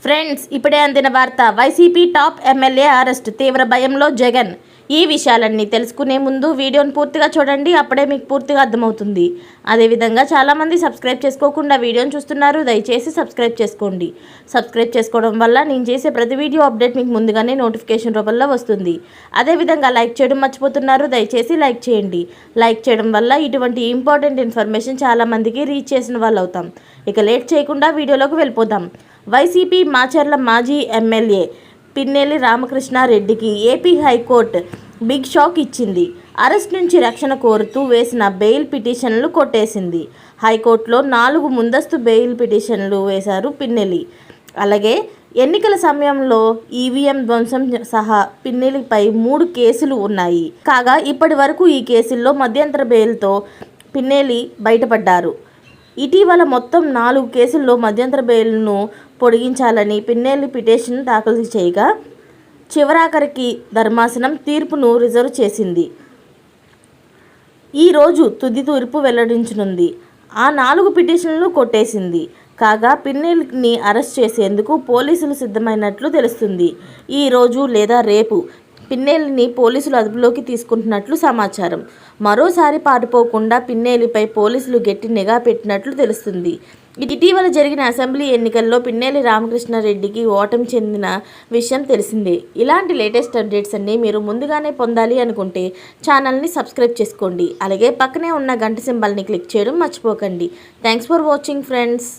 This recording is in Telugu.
ఫ్రెండ్స్, ఇప్పుడే అందిన వార్త. వైసీపీ టాప్ ఎమ్మెల్యే అరెస్ట్, తీవ్ర భయంలో జగన్. ఈ విషయాలన్నీ తెలుసుకునే ముందు వీడియోను పూర్తిగా చూడండి, అప్పుడే మీకు పూర్తిగా అర్థమవుతుంది. అదేవిధంగా చాలామంది సబ్స్క్రైబ్ చేసుకోకుండా వీడియోను చూస్తున్నారు, దయచేసి సబ్స్క్రైబ్ చేసుకోండి. సబ్స్క్రైబ్ చేసుకోవడం వల్ల నేను చేసే ప్రతి వీడియో అప్డేట్ మీకు ముందుగానే నోటిఫికేషన్ రూపంలో వస్తుంది. అదేవిధంగా లైక్ చేయడం మర్చిపోతున్నారు, దయచేసి లైక్ చేయండి. లైక్ చేయడం వల్ల ఇటువంటి ఇంపార్టెంట్ ఇన్ఫర్మేషన్ చాలామందికి రీచ్ చేసిన వాళ్ళు అవుతాం. ఇక లేట్ చేయకుండా వీడియోలోకి వెళ్ళిపోదాం. వైసీపీ మాచర్ల మాజీ ఎమ్మెల్యే పిన్నెల్లి రామకృష్ణారెడ్డికి ఏపీ హైకోర్టు బిగ్ షాక్ ఇచ్చింది. అరెస్ట్ నుంచి రక్షణ కోరుతూ వేసిన బెయిల్ పిటిషన్లు కొట్టేసింది. హైకోర్టులో 4 ముందస్తు బెయిల్ పిటిషన్లు వేశారు పిన్నెల్లి. అలాగే ఎన్నికల సమయంలో ఈవీఎం ధ్వంసం సహా పిన్నెల్లిపై 3 కేసులు ఉన్నాయి. కాగా ఇప్పటి వరకు ఈ కేసుల్లో మధ్యంతర బెయిల్తో పిన్నెల్లి బయటపడ్డారు. ఇటీవల మొత్తం 4 కేసుల్లో మధ్యంతర బెయిల్ను పొడిగించాలని పిన్నెల్లి పిటిషన్ దాఖలు చేయగా చివరాఖరికి ధర్మాసనం తీర్పును రిజర్వ్ చేసింది. ఈరోజు తుది తీర్పు వెల్లడించనుంది. ఆ 4 పిటిషన్లు కొట్టేసింది. కాగా పిన్నెల్లిని అరెస్ట్ చేసేందుకు పోలీసులు సిద్ధమైనట్లు తెలుస్తుంది. ఈరోజు లేదా రేపు పిన్నెల్లిని పోలీసులు అదుపులోకి తీసుకుంటున్నట్లు సమాచారం. మరోసారి పారిపోకుండా పిన్నెల్లిపై పోలీసులు గట్టి నిఘా పెట్టినట్లు తెలుస్తుంది. ఇటీవల జరిగిన అసెంబ్లీ ఎన్నికల్లో పిన్నెల్లి రామకృష్ణారెడ్డికి ఓటమి చెందిన విషయం తెలిసిందే. ఇలాంటి లేటెస్ట్ అప్డేట్స్ అన్నీ మీరు ముందుగానే పొందాలి అనుకుంటే ఛానల్ని సబ్స్క్రైబ్ చేసుకోండి. అలాగే పక్కనే ఉన్న గంట సింబల్ని క్లిక్ చేయడం మర్చిపోకండి. Thanks for watching friends.